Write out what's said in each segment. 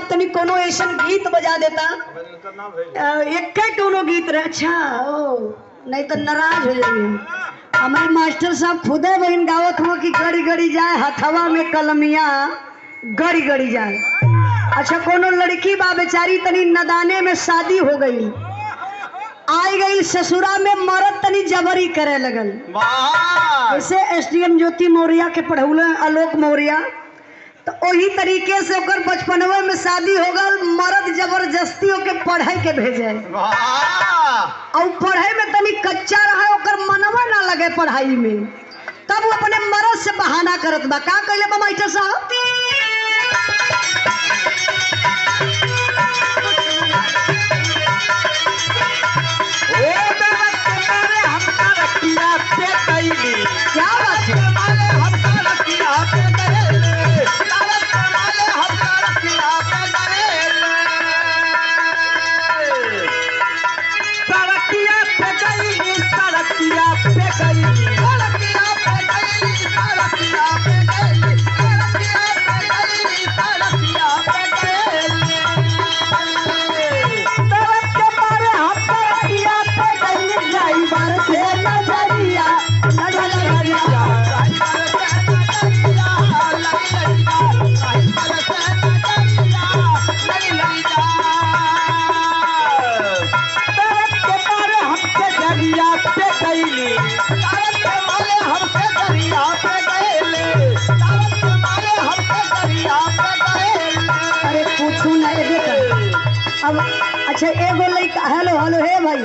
तनी कोनो ऐसा गीत बजा देता। एक कोनो गीत रहे। अच्छा ओ नहीं तो नाराज हो जाएंगे। हमारे मास्टर साहब खुदे बहन गावत हुआ कि गड़ी गड़ी जाए हथवा में कलमिया गड़ी गड़ी जाए। अच्छा कोनो लड़की बा बेचारी तनी नदाने में शादी हो गई, आई गई ससुरा में मरद तनी जबरी करे लगल। जैसे एसडीएम ज्योति मौर्य के पढ़ौले आलोक मौर्य, तो वही तरीके से ओकर बचपनवे में शादी हो गल, मर्द जबरदस्ती के पढ़ाई के भेजे और पढ़ाई में तनी कच्चा रहा, ओकर मनवा ना लगे पढ़ाई में, तब वो अपने मर्द से बहाना करत बा। का कहले बा मास्टर साहब? क्या बात है? अब अच्छा एगो लड़का हेलो हेलो हे भाई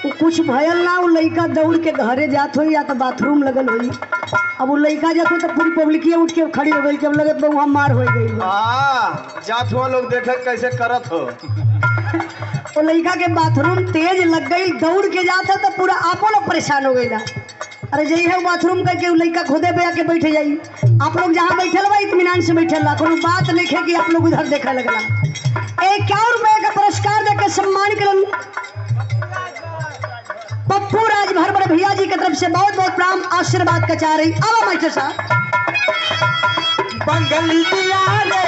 वो कुछ भयल ना, वो लड़का दौड़ के घरे जात हो या तो बाथरूम लगल हुई। अब वो लड़का जात हो तो पूरी पब्लिक उठ के खड़ी हो गई, जब लगे तो वहाँ मार हो गई। जात हुआ लोग देखे कैसे करत हो। वो लड़का के बाथरूम तेज लग गई, दौड़ के जात हो तो पूरा आपो लोग परेशान हो गई। अरे जही है बाथरूम करके वो लड़का खुदे पे आके बैठे जाई। आप लोग जहाँ बैठल बा इत्मीनान से बैठल बा, कोनो बात नहीं है कि आप लोग उधर देखे लगला। 51 रुपए का पुरस्कार देकर सम्मान करन पप्पू राजभर बड़े भैया जी की तरफ से बहुत बहुत प्राम आशीर्वाद का चाह रही। अब मास्टर साहब बंगाली दिया रे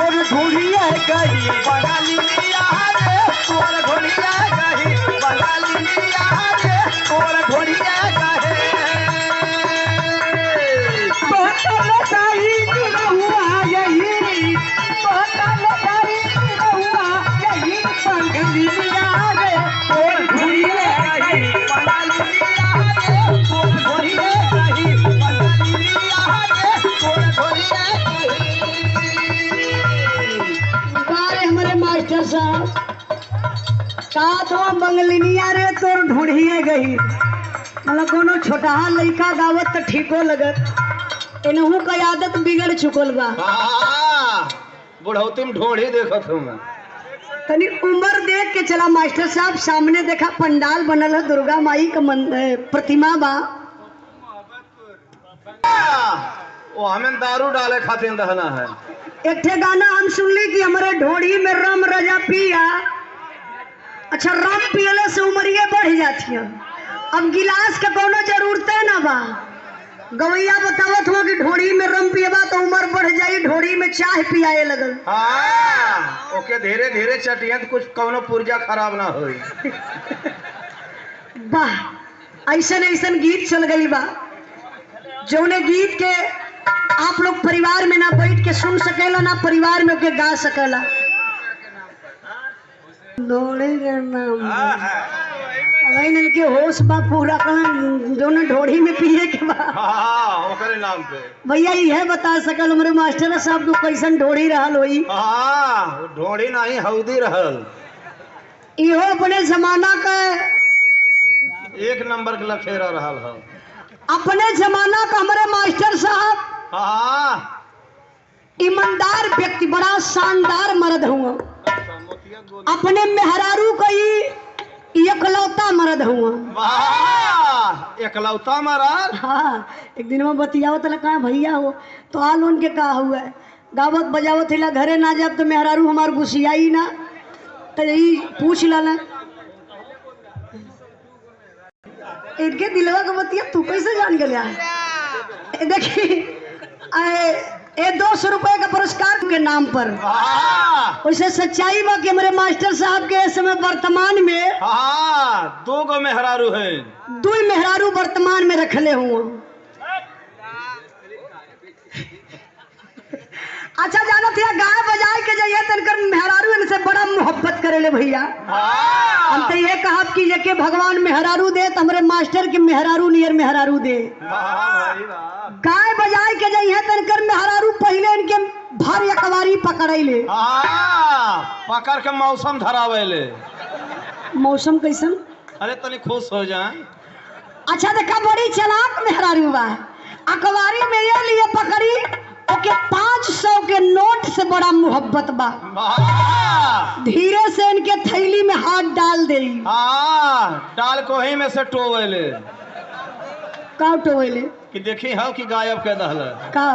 और ढूंढिया गई, बंगाली दिया रे और ढूंढिया गई, बंगाली दिया रे और ढूंढिया गई। बहुत लताई हुआ यही, बहुत लताई हुआ यही, बंगाली दिया रे और ढूंढिया गई, बंगाली दिया रे और ढूंढिया गई, बंगाली दिया रे और ढूंढिया बारे हमारे मास्टर साहब का तो बंगलिनिया रे तोर ढूंढिए गई। मतलब कोनो छोटा लड़का गावत तो ठीको लगत, इनहू का आदत बिगड़ चुकल बा। बुढ़ौती में ढोढ़ी देखत हूँ मैं। तनी उम्र देख के चला मास्टर साहब। सामने देखा पंडाल बनल है, दुर्गा माई का प्रतिमा बा। वो हमें दारू डाले खातिर रहना है। एक ठे गाना हम सुन ली कि हमारे ढोड़ी में रम रजा पिया। अच्छा रम पियले से उमरिया बढ़ जाती है, अब गिलास का कोनो जरूरत है ना बा। गवैया बतावत हो कि ढोड़ी में रम पियबा तो उम्र बढ़ जाई, ढोड़ी में चाय पियाए लगल। हाँ, ओके धीरे धीरे चटिया तो कुछ कोनो पुर्जा खराब ना होई। वाह ऐसन ऐसन गीत चल गई बा जौने गीत के आप लोग परिवार में ना बैठ के सुन सकेला, ना परिवार में ओके गा सकेला। दौड़े के होश बा पूरा दोनों ढोड़ी में पिए के बा। ओकरे नाम पे भैया यह बता सकल हमारे मास्टर साहब को कैसन ढोड़ी रहल होई। ढोड़ी नहीं हौदी रहल। इहो अपने जमाना का एक नंबर के लखेरा रहल है। अपने जमाना का हमारे मास्टर साहब ईमानदार व्यक्ति, बड़ा शानदार मर्द हुआ। अपने मेहरारू का एकलौता मर्द हुआ। एकलौता मर्द। हाँ एक दिन में बतियावत कहा भैया हो तो आल उनके का हुआ है, गावत बजावत हिला घरे ना जब तो मेहरारू हमार गुस्सियाई ना, तो यही पूछ ला इनके दिलवा का बतिया तू कैसे जान गया। देखिए 200 रुपए का पुरस्कार के नाम पर वैसे सच्चाई बा कि हमारे मास्टर साहब के इस समय वर्तमान में हाँ 2 गो मेहरारू है। 2 मेहरारू वर्तमान में रखले हुआ। अच्छा जाना थिया गाय बजाए के जाइए तनकर मेहरारू इनसे बड़ा मोहब्बत करेले भैया। हम तो ये कहा कि ये के भगवान मेहरारू दे तो हमारे मास्टर के मेहरारू नियर मेहरारू दे। गाय बजाए के जाइए तनकर मेहरारू पहले इनके भारी अकवारी पकड़ैले, पकड़ के मौसम धरावेले। मौसम कैसन? अरे तनी खुश हो जाए। अच्छा देखा बड़ी चालाक मेहरारू बा, अकवारी में ये लिए पकड़ी ओके 500 के नोट से बड़ा मोहब्बत बा। धीरे से इनके थैली में हाथ डाल दे, डाल को ही में से टोवेले। का टोवेले कि देखी हो कि गायब के दहल का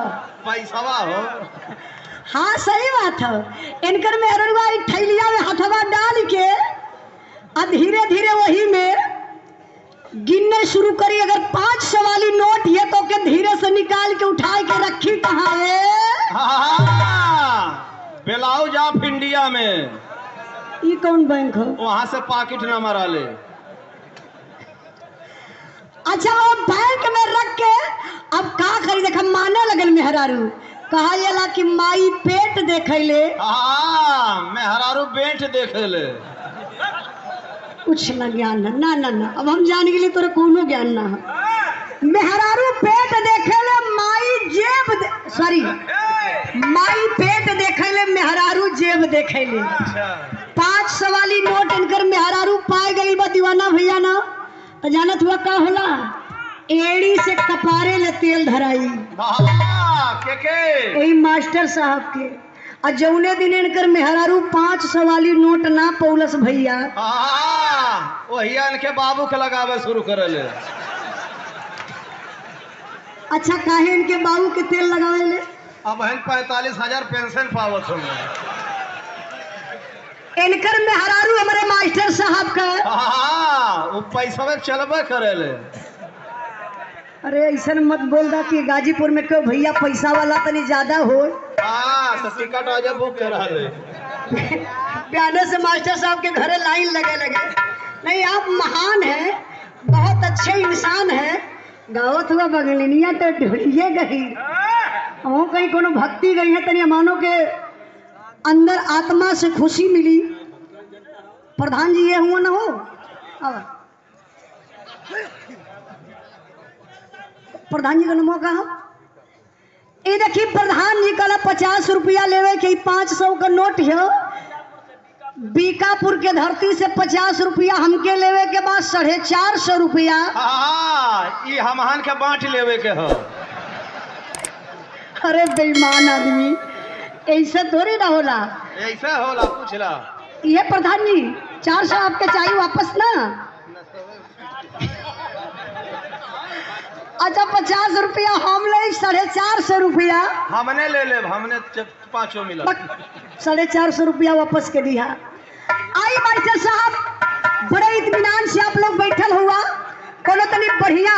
पैसावा हो। हाँ सही बात है। इनकर मेहरवा थैलिया में हथवा डाल के और धीरे धीरे वही में गिनने शुरू करी। अगर 500 वाली नोट ये तो के धीरे से निकाल के उठा के रखी कहाँ है? ब्लाउज ऑफ इंडिया में। ये कौन बैंक हो? वहां से पॉकेट न मरा ले। अच्छा वो बैंक में रख के अब का करी? देखा माने लगल मेहरारू, कहा येला कि माई पेट देखे ले। मेहरारू पेट देखे ले। कुछ ना ज्ञान है ना ना ना, अब हम जान के लिए तोरे कोनो ज्ञान ना है। मेहरारू पेट देखे ले, माई जेब सॉरी माई पेट देखे ले, मेहरारू जेब देखे ले। 500 वाली नोट इनकर मेहरारू पाए गई बा दीवाना भैया ना। तो जानत हुआ का होला? एड़ी से कपारे ले तेल धराई यही मास्टर साहब के। और जौने दिन इनकर मेहरारू 500 वाली नोट ना पौलस भैया, वही इनके बाबू के लगावे शुरू करे ले। अच्छा काहे इनके बाबू के तेल लगावे ले? अब 45,000 पेंशन पावत होंगे। इनकर मेहरारू हमारे मास्टर साहब का वो पैसा में चलबे करे ले। अरे ऐसा मत बोल दा कि गाजीपुर में क्यों भैया पैसा वाला तनी ज्यादा हो। तो टिकट आज बुक करा ले। प्याने से मास्टर साहब के घरे लाइन लगे लगे। नहीं आप महान हैं, बहुत अच्छे इंसान हैं। गावत हुआ बगलिनिया तो ढूंढिए गई वो कहीं कोनो भक्ति गई है तनी मानो के अंदर आत्मा से खुशी मिली। प्रधान जी ये हुआ ना हो। अब प्रधान जी का नमो कहा ये देखिए प्रधान जी कल 50 रुपया लेवे के 500 का नोट है। बीकापुर के धरती से 50 रुपया हमके लेवे के बाद 450 रुपया ये हमहन के बांट लेवे के हो। अरे बेईमान आदमी ऐसा थोड़ी ना होला। ऐसा होला पूछला। ये प्रधान जी 400 आपके चाहिए वापस ना? अच्छा 50 रुपया हम ले 450 रुपया हमने ले ले। हमने 5 मिला 450 रुपया वापस के दिया। आई मास्टर साहब बड़े इत्मीनान से आप लोग बैठल हुआ कोनो तनी बढ़िया